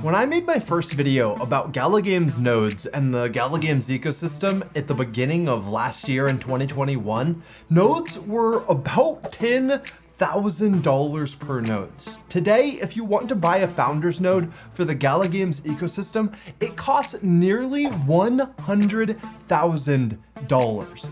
When I made my first video about Gala Games nodes and the Gala Games ecosystem at the beginning of last year in 2021, nodes were about $10,000 per nodes. Today, if you want to buy a founder's node for the Gala Games ecosystem, it costs nearly $100,000.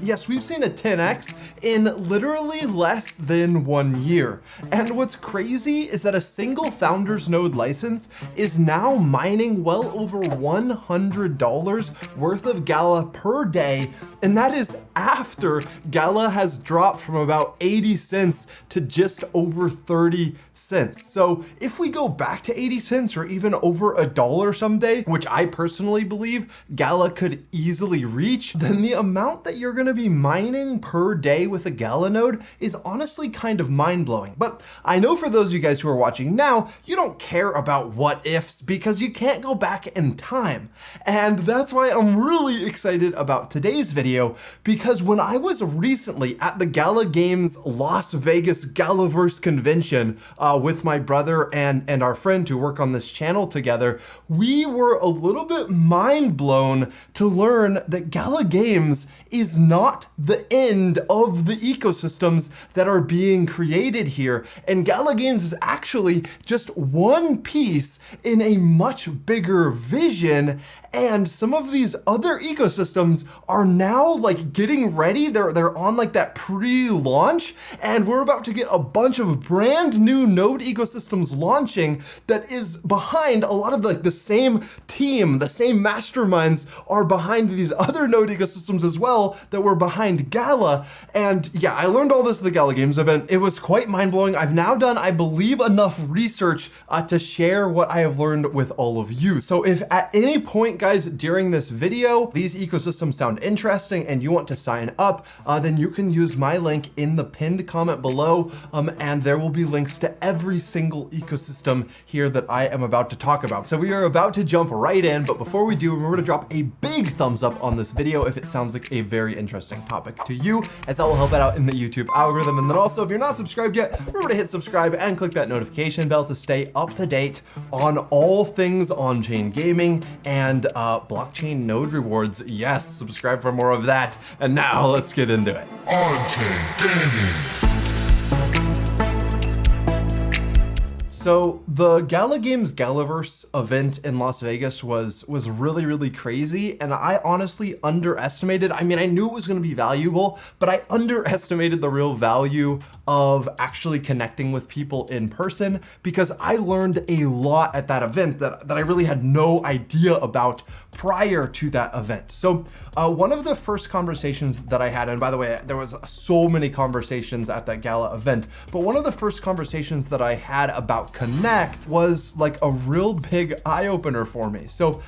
Yes, we've seen a 10x in literally less than 1 year. And what's crazy is that a single founder's node license is now mining well over $100 worth of Gala per day. And that is after Gala has dropped from about 80 cents to just over 30 cents. So if we go back to 80 cents or even over $1 someday, which I personally believe Gala could easily reach, then the amount that you're gonna be mining per day with a Gala node is honestly kind of mind-blowing. But I know for those of you guys who are watching now, you don't care about what ifs because you can't go back in time. And that's why I'm really excited about today's video, because when I was recently at the Gala Games Las Vegas Galaverse convention with my brother and our friend who work on this channel together, we were a little bit mind blown to learn that Gala Games is not the end of the ecosystems that are being created here. And Gala Games is actually just one piece in a much bigger vision. And some of these other ecosystems are now like getting ready. They're on like that pre-launch, and we're about to get a bunch of brand new node ecosystems launching that is behind a lot of like the same team, the same masterminds are behind these other node ecosystems as well that were behind Gala. And yeah, I learned all this at the Gala Games event. It was quite mind-blowing. I've now done, I believe, enough research to share what I have learned with all of you. So if at any point, guys, during this video, these ecosystems sound interesting and you want to sign up, then you can use my link in the pinned comment below, and there will be links to every single ecosystem here that I am about to talk about. So we are about to jump right in, but before we do, remember to drop a big thumbs up on this video if it sounds like a very interesting topic to you, as that will help it out in the YouTube algorithm. And then also, if you're not subscribed yet, remember to hit subscribe and click that notification bell to stay up to date on all things on-chain gaming and blockchain node rewards. Yes, subscribe for more of that. And now let's get into it. On-chain gaming. So the Gala Games Galaverse event in Las Vegas was really, really crazy. And I honestly underestimated, I mean, I knew it was going to be valuable, but I underestimated the real value of actually connecting with people in person, because I learned a lot at that event that I really had no idea about prior to that event. So one of the first conversations that I had, and by the way, there was so many conversations at that Gala event, but one of the first conversations that I had about Connect was like a real big eye-opener for me. So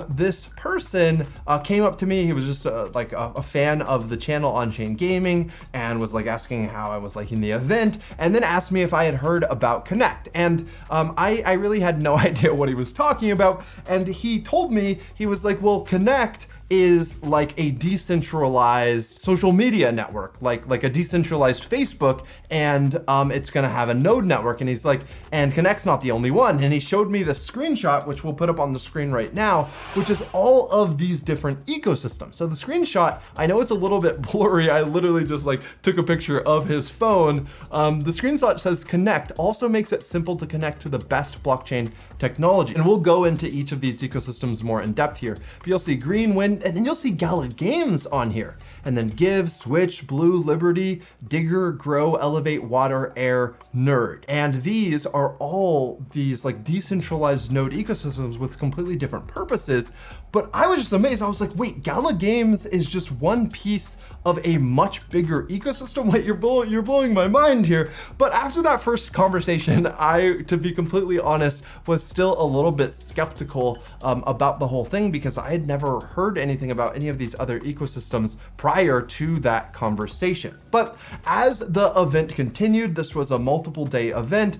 this person came up to me. He was just like a fan of the channel On-Chain Gaming and was like asking how I was liking the event, and then asked me if I had heard about Connect. And I really had no idea what he was talking about. And he told me, he was like, well, Connect is like a decentralized social media network, like a decentralized Facebook, and it's gonna have a node network. And he's like, and Connect's not the only one. And he showed me the screenshot, which we'll put up on the screen right now, which is all of these different ecosystems. So the screenshot, I know it's a little bit blurry. I literally just like took a picture of his phone. The screenshot says Connect also makes it simple to connect to the best blockchain technology. And we'll go into each of these ecosystems more in depth here. But you'll see Green Wind, and then you'll see Gala Games on here, and then Give, Switch, Blue, Liberty, Digger, Grow, Elevate, Water, Air, Nerd. And these are all these like decentralized node ecosystems with completely different purposes. But I was just amazed. I was like, wait, Gala Games is just one piece of a much bigger ecosystem. Wait, you're blowing my mind here. But after that first conversation, I, to be completely honest, was still a little bit skeptical about the whole thing, because I had never heard anything about any of these other ecosystems prior to that conversation. But as the event continued, this was a multiple day event,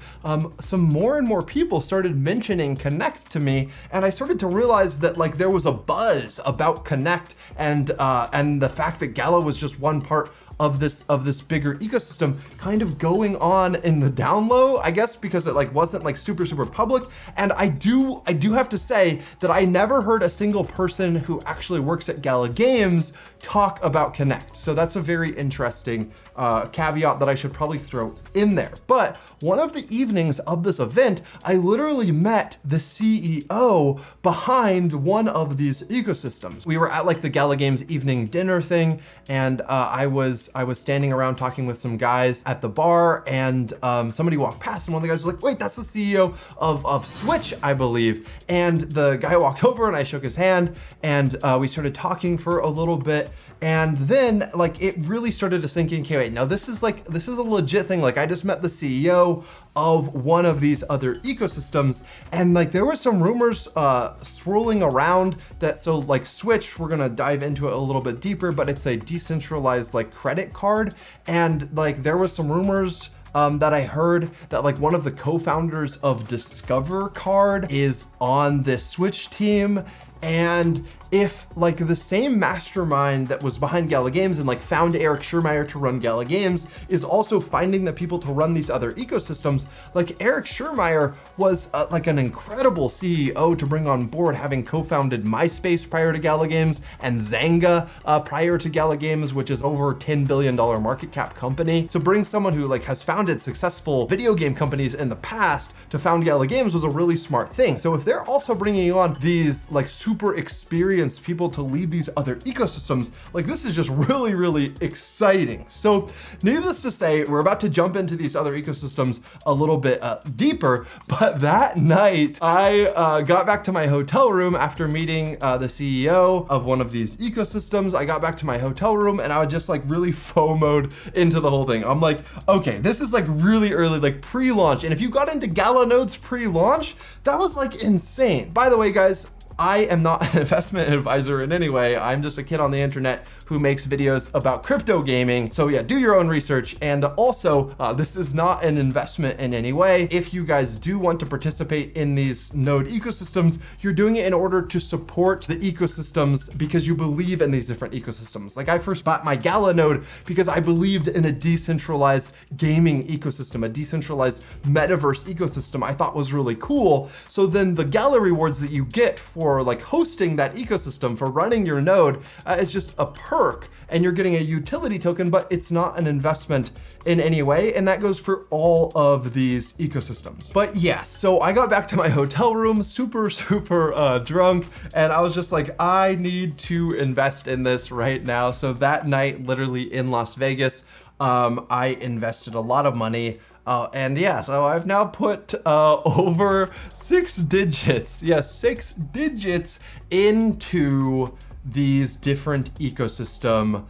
some more and more people started mentioning Connect to me, and I started to realize that like there was a buzz about Connect and the fact that Gala was just one part of this bigger ecosystem kind of going on in the down low, I guess, because it like wasn't like super public. And I do have to say that I never heard a single person who actually works at Gala Games talk about Connect. So that's a very interesting caveat that I should probably throw in there. But one of the evenings of this event, I literally met the CEO behind one of these ecosystems. We were at like the Gala Games evening dinner thing, and I was standing around talking with some guys at the bar, and somebody walked past, and one of the guys was like, wait, that's the CEO of Switch, I believe. And the guy walked over and I shook his hand, and we started talking for a little bit. And then like it really started to sink in, okay, wait, now this is a legit thing. Like I just met the CEO of one of these other ecosystems, and like there were some rumors swirling around that, so like Switch, we're gonna dive into it a little bit deeper, but it's a decentralized like credit card. And like there was some rumors that I heard that like one of the co-founders of Discover Card is on this Switch team. And if like the same mastermind that was behind Gala Games and like found Eric Schurmeyer to run Gala Games is also finding the people to run these other ecosystems, like Eric Schurmeyer was like an incredible CEO to bring on board, having co-founded MySpace prior to Gala Games and Zanga prior to Gala Games, which is over $10 billion market cap company. To bring someone who like has founded successful video game companies in the past to found Gala Games was a really smart thing. So if they're also bringing on these like super experienced people to lead these other ecosystems, like this is just really exciting. So needless to say, we're about to jump into these other ecosystems a little bit deeper, but that night I got back to my hotel room after meeting the CEO of one of these ecosystems. I got back to my hotel room and I was just like really FOMO'd into the whole thing. I'm like, okay, this is like really early, like pre-launch. And if you got into Gala Nodes pre-launch, that was like insane. By the way, guys, I am not an investment advisor in any way. I'm just a kid on the internet who makes videos about crypto gaming. So yeah, do your own research. And also, this is not an investment in any way. If you guys do want to participate in these node ecosystems, you're doing it in order to support the ecosystems because you believe in these different ecosystems. Like I first bought my Gala node because I believed in a decentralized gaming ecosystem, a decentralized metaverse ecosystem I thought was really cool. So then the Gala rewards that you get for like hosting that ecosystem, for running your node, is just a perk, and you're getting a utility token, but it's not an investment in any way. And that goes for all of these ecosystems. But yeah, so I got back to my hotel room super drunk, and I was just like, I need to invest in this right now. So that night, literally in Las Vegas, I invested a lot of money. And yeah, so I've now put over 6 digits, yes, 6 digits into these different ecosystem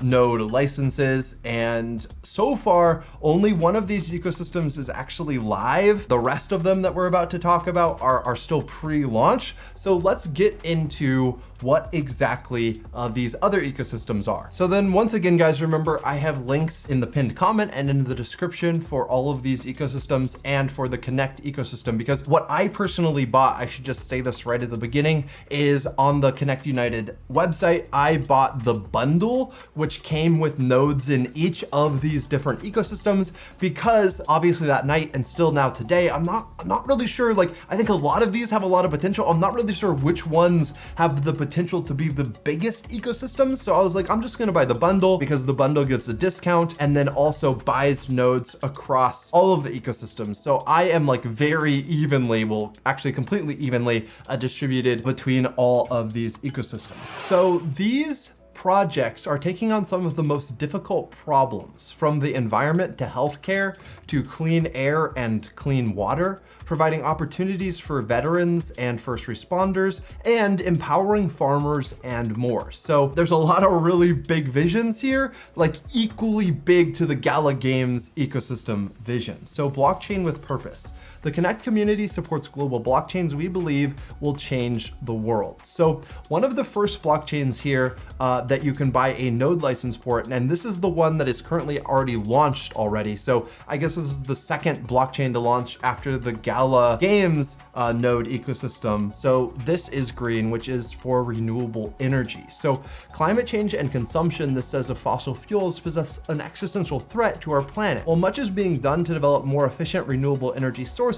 node licenses. And so far, only one of these ecosystems is actually live. The rest of them that we're about to talk about are still pre-launch. So let's get into what exactly these other ecosystems are. So then once again, guys, remember I have links in the pinned comment and in the description for all of these ecosystems and for the Connect ecosystem, because what I personally bought, I should just say this right at the beginning, is on the Connect United website. I bought the bundle, which came with nodes in each of these different ecosystems, because obviously that night and still now today, I'm not really sure. Like, I think a lot of these have a lot of potential. I'm not really sure which ones have the potential to be the biggest ecosystem. So I was like, I'm just gonna buy the bundle because the bundle gives a discount and then also buys nodes across all of the ecosystems. So I am like very evenly, well, actually completely evenly distributed between all of these ecosystems. So these projects are taking on some of the most difficult problems, from the environment to healthcare to clean air and clean water, providing opportunities for veterans and first responders, and empowering farmers and more. So there's a lot of really big visions here, like equally big to the Gala Games ecosystem vision. So blockchain with purpose. The Connect community supports global blockchains we believe will change the world. So one of the first blockchains here that you can buy a node license for it, and this is the one that is currently already launched already. So I guess this is the second blockchain to launch after the Gala Games node ecosystem. So this is green, which is for renewable energy. So climate change and consumption, this says, of fossil fuels possess an existential threat to our planet. While much is being done to develop more efficient renewable energy sources,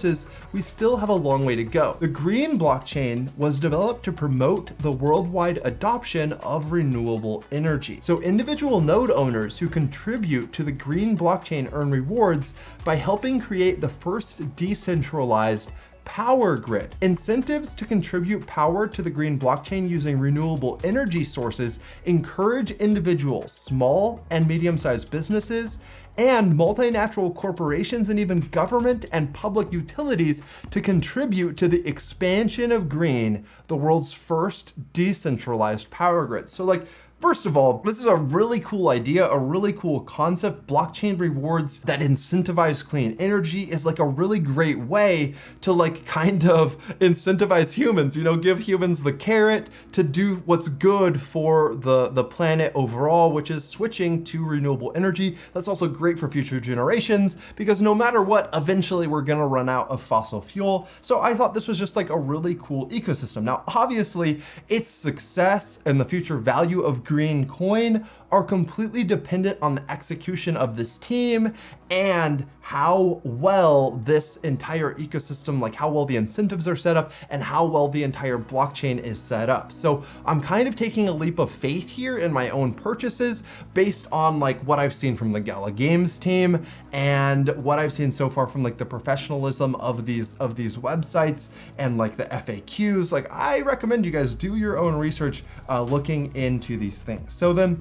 we still have a long way to go. The green blockchain was developed to promote the worldwide adoption of renewable energy. So individual node owners who contribute to the green blockchain earn rewards by helping create the first decentralized power grid. Incentives to contribute power to the green blockchain using renewable energy sources encourage individuals, small and medium-sized businesses, and multinational corporations, and even government and public utilities to contribute to the expansion of green, the world's first decentralized power grid. So first of all, this is a really cool idea, a really cool concept. Blockchain rewards that incentivize clean energy is a really great way to kind of incentivize humans, give humans the carrot to do what's good for the planet overall, which is switching to renewable energy. That's also great for future generations because no matter what, eventually we're gonna run out of fossil fuel. So I thought this was just a really cool ecosystem. Now, obviously its success and the future value of green coin are completely dependent on the execution of this team and how well this entire ecosystem, how well the incentives are set up and how well the entire blockchain is set up. So I'm kind of taking a leap of faith here in my own purchases based on what I've seen from the Gala Games team and what I've seen so far from the professionalism of these websites and the FAQs. I recommend you guys do your own research looking into these things. So then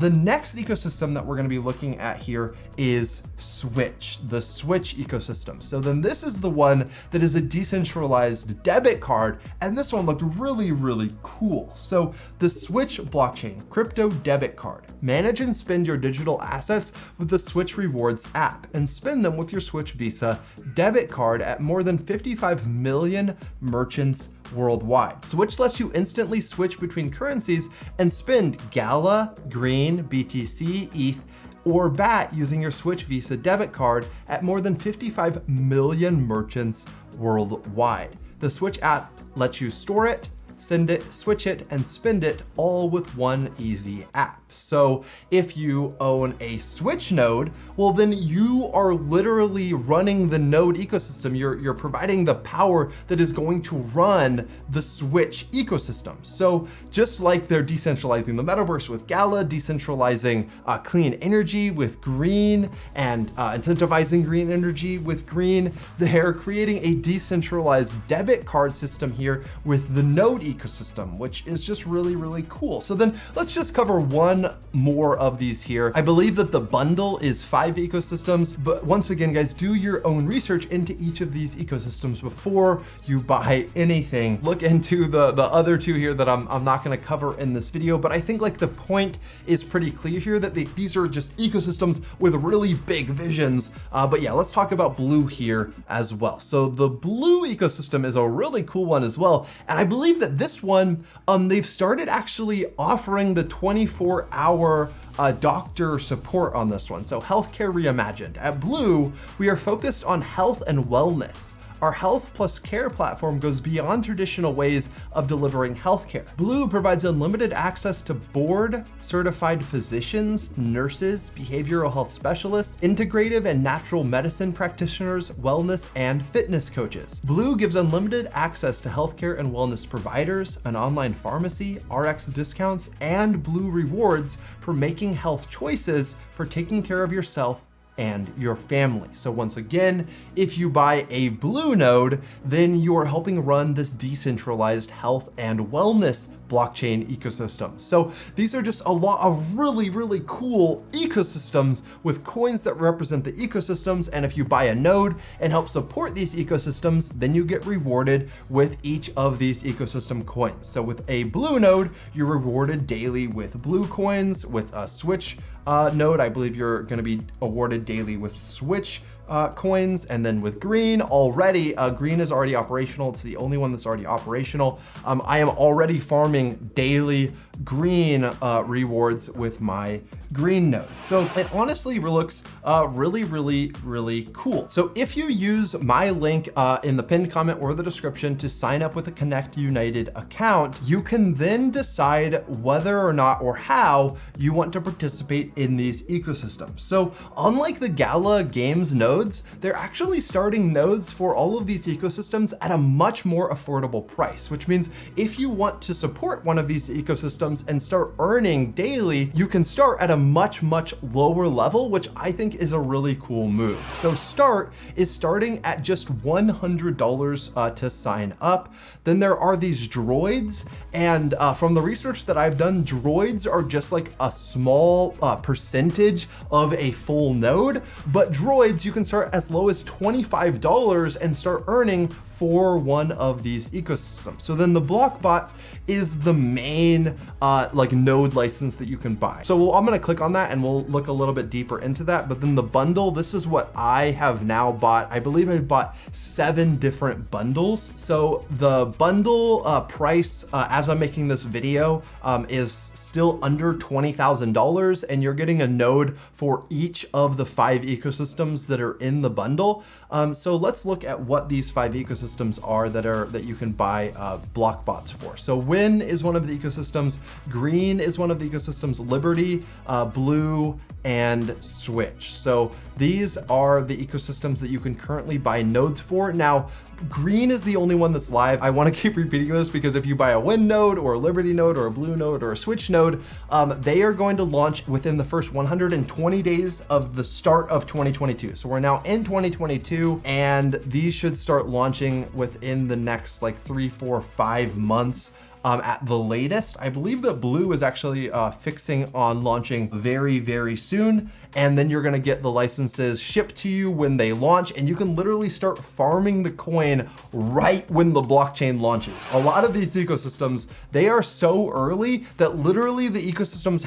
the next ecosystem that we're going to be looking at here is Switch, the Switch ecosystem. So then this is the one that is a decentralized debit card, and this one looked really, really cool. So the Switch blockchain crypto debit card. Manage and spend your digital assets with the Switch Rewards app and spend them with your Switch Visa debit card at more than 55 million merchants worldwide. Switch lets you instantly switch between currencies and spend Gala, Green, BTC, ETH, or BAT using your Switch Visa debit card at more than 55 million merchants worldwide. The Switch app lets you store it, send it, switch it, and spend it all with one easy app. So if you own a Switch node, well then you are literally running the node ecosystem. You're providing the power that is going to run the Switch ecosystem. So just like they're decentralizing the metaverse with Gala, decentralizing clean energy with green, and incentivizing green energy with green, they're creating a decentralized debit card system here with the node ecosystem, which is just really, really cool. So then let's just cover one more of these here. I believe that the bundle is 5 ecosystems, but once again, guys, do your own research into each of these ecosystems before you buy anything. Look into the other 2 here that I'm not gonna cover in this video, but I think the point is pretty clear here that these are just ecosystems with really big visions. But yeah, let's talk about Blue here as well. So the Blue ecosystem is a really cool one as well. And I believe that this one, they've started actually offering the 24-hour doctor support on this one. So healthcare reimagined. At Blue, we are focused on health and wellness. Our health plus care platform goes beyond traditional ways of delivering healthcare. Blue provides unlimited access to board-certified physicians, nurses, behavioral health specialists, integrative and natural medicine practitioners, wellness and fitness coaches. Blue gives unlimited access to healthcare and wellness providers, an online pharmacy, RX discounts, and Blue rewards for making health choices, for taking care of yourself and your family. So once again, if you buy a Blue node, then you are helping run this decentralized health and wellness blockchain ecosystem. So these are just a lot of really, really cool ecosystems with coins that represent the ecosystems. And if you buy a node and help support these ecosystems, then you get rewarded with each of these ecosystem coins. So with a Blue node, you're rewarded daily with Blue coins. With a Switch node, I believe you're going to be awarded daily with Switch coins. And then with green already, green is already operational. It's the only one that's already operational. I am already farming daily green rewards with my green nodes. So it honestly looks really cool. So if you use my link in the pinned comment or the description to sign up with a Connect United account, you can then decide whether or not or how you want to participate in these ecosystems. So unlike the Gala Games nodes, they're actually starting nodes for all of these ecosystems at a much more affordable price, which means if you want to support one of these ecosystems and start earning daily, you can start at a much lower level, which I think is a really cool move. So Start is starting at just $100 to sign up. Then there are these droids, and from the research that I've done, droids are just like a small percentage of a full node, but droids you can start as low as $25 and start earning for one of these ecosystems. So then the Blockbot is the main like node license that you can buy. So I'm gonna click on that and we'll look a little bit deeper into that. But then the bundle, this is what I have now bought. I believe I've bought 7 different bundles. So the bundle price as I'm making this video is still under $20,000, and you're getting a node for each of the 5 ecosystems that are in the bundle. So let's look at what these 5 ecosystems are that you can buy Blockbots for. So Win is one of the ecosystems, Green is one of the ecosystems, Liberty, Blue, and Switch. So these are the ecosystems that you can currently buy nodes for. Now, Green is the only one that's live. I want to keep repeating this because if you buy a Win node or a Liberty node or a Blue node or a Switch node, they are going to launch within the first 120 days of the start of 2022. So we're now in 2022, and these should start launching within the next like 3, 4, 5 months. At the latest. I believe that Blue is actually fixing on launching very soon, and then you're gonna get the licenses shipped to you when they launch, and you can literally start farming the coin right when the blockchain launches. A lot of these ecosystems, they are so early that literally the ecosystems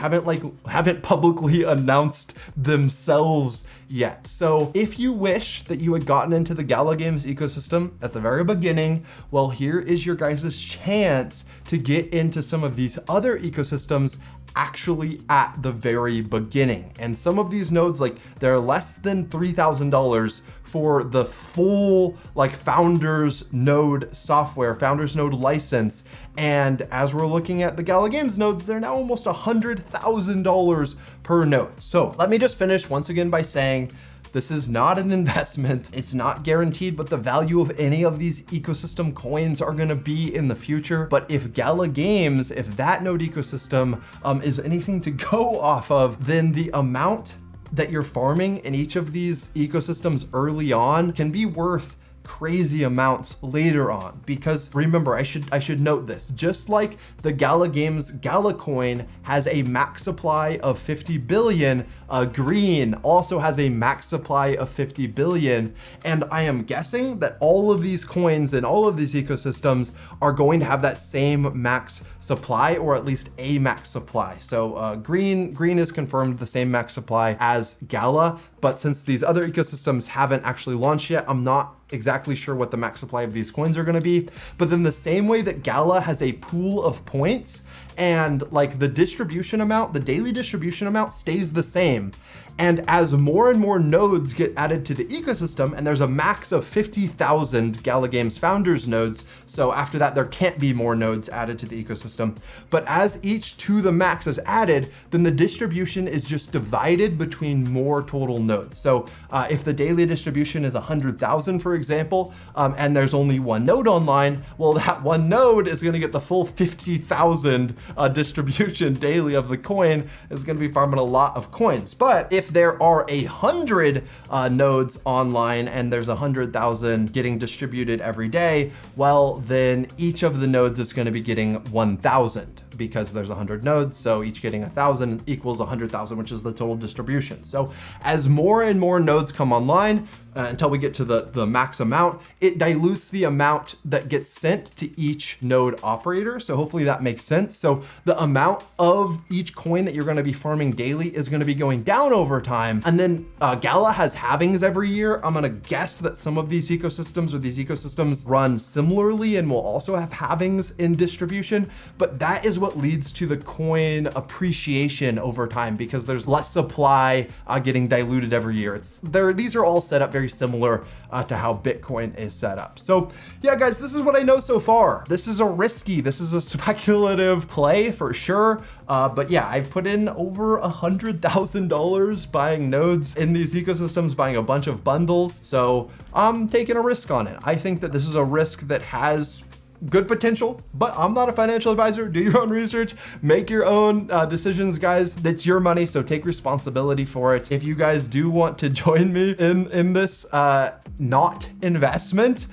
haven't publicly announced themselves yet. So if you wish that you had gotten into the Gala Games ecosystem at the very beginning, well, here is your guys' chance to get into some of these other ecosystems actually at the very beginning. And some of these nodes, like they're less than $3,000 for the full like Founders Node software, Founders Node license. And as we're looking at the Gala Games nodes, they're now almost $100,000 per node. So let me just finish once again by saying, this is not an investment. It's not guaranteed what the value of any of these ecosystem coins are gonna be in the future. But if Gala Games, if that node ecosystem is anything to go off of, then the amount that you're farming in each of these ecosystems early on can be worth crazy amounts later on. Because remember, I should note this, just like the Gala Games Gala coin has a max supply of 50 billion, Green also has a max supply of 50 billion. And I am guessing that all of these coins and all of these ecosystems are going to have that same max supply, or at least a max supply. So Green is confirmed the same max supply as Gala, but since these other ecosystems haven't actually launched yet, I'm not exactly sure what the max supply of these coins are going to be. But then the same way that Gala has a pool of points, and like the distribution amount, the daily distribution amount stays the same. And as more and more nodes get added to the ecosystem, and there's a max of 50,000 Gala Games Founders nodes, so after that there can't be more nodes added to the ecosystem. But as each to the max is added, then the distribution is just divided between more total nodes. So if the daily distribution is 100,000, for example, and there's only one node online, well, that one node is gonna get the full 50,000 distribution daily of the coin. It's gonna be farming a lot of coins. But if there are 100 nodes online and there's 100,000 getting distributed every day, well, then each of the nodes is going to be getting 1,000. because there's 100 nodes, so each getting 1,000 equals 100,000, which is the total distribution. So as more and more nodes come online, until we get to the max amount, it dilutes the amount that gets sent to each node operator. So hopefully that makes sense. So the amount of each coin that you're going to be farming daily is going to be going down over time. And then Gala has halvings every year. I'm going to guess that some of these ecosystems run similarly and will also have halvings in distribution. But that is what leads to the coin appreciation over time, because there's less supply getting diluted every year. These are all set up very similar to how Bitcoin is set up. So yeah, guys, this is what I know so far. This is a speculative play for sure. But yeah, I've put in over $100,000 buying nodes in these ecosystems, buying a bunch of bundles. So I'm taking a risk on it. I think that this is a risk that has good potential, but I'm not a financial advisor. Do your own research, make your own decisions, guys. That's your money, so take responsibility for it. If you guys do want to join me in this not investment,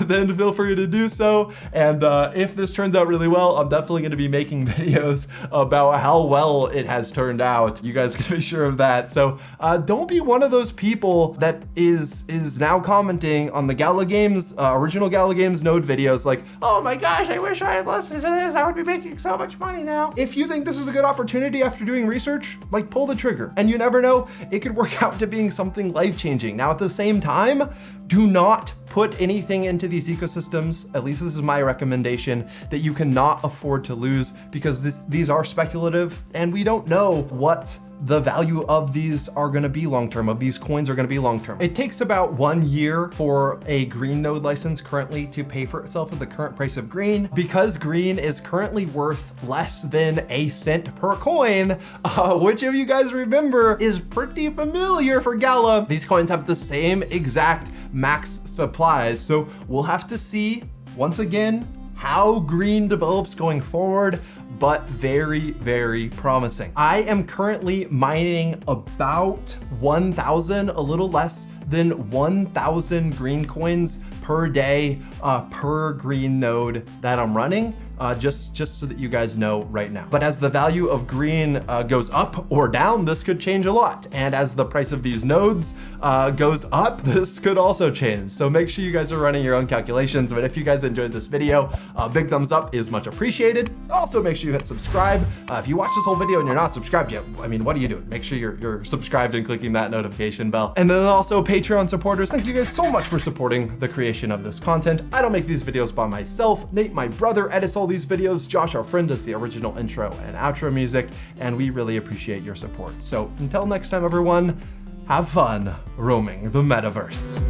then feel free to do so. And if this turns out really well, I'm definitely going to be making videos about how well it has turned out. You guys can be sure of that. So don't be one of those people that is now commenting on the Gala Games, original Gala Games node videos like, oh my gosh, I wish I had listened to this. I would be making so much money now. If you think this is a good opportunity after doing research, like, pull the trigger. And you never know, it could work out to being something life-changing. Now, at the same time, do not put anything into these ecosystems. At least this is my recommendation, that you cannot afford to lose, because these are speculative and we don't know what the value of these are going to be long-term, of these coins are going to be long-term. It takes about 1 year for a green node license currently to pay for itself at the current price of green. Because green is currently worth less than a cent per coin, which, if you guys remember, is pretty familiar for Gala. These coins have the same exact max supplies. So we'll have to see, once again, how green develops going forward, but very, very promising. I am currently mining about 1,000, a little less than 1,000 green coins per day per green node that I'm running. Just so that you guys know right now. But as the value of green goes up or down, this could change a lot. And as the price of these nodes goes up, this could also change. So make sure you guys are running your own calculations. But if you guys enjoyed this video, a big thumbs up is much appreciated. Also, make sure you hit subscribe. If you watch this whole video and you're not subscribed yet, I mean, what are you doing? Make sure you're subscribed and clicking that notification bell. And then also Patreon supporters, thank you guys so much for supporting the creation of this content. I don't make these videos by myself. Nate, my brother, edits all these videos. Josh, our friend, does the original intro and outro music, and we really appreciate your support. So until next time, everyone, have fun roaming the metaverse.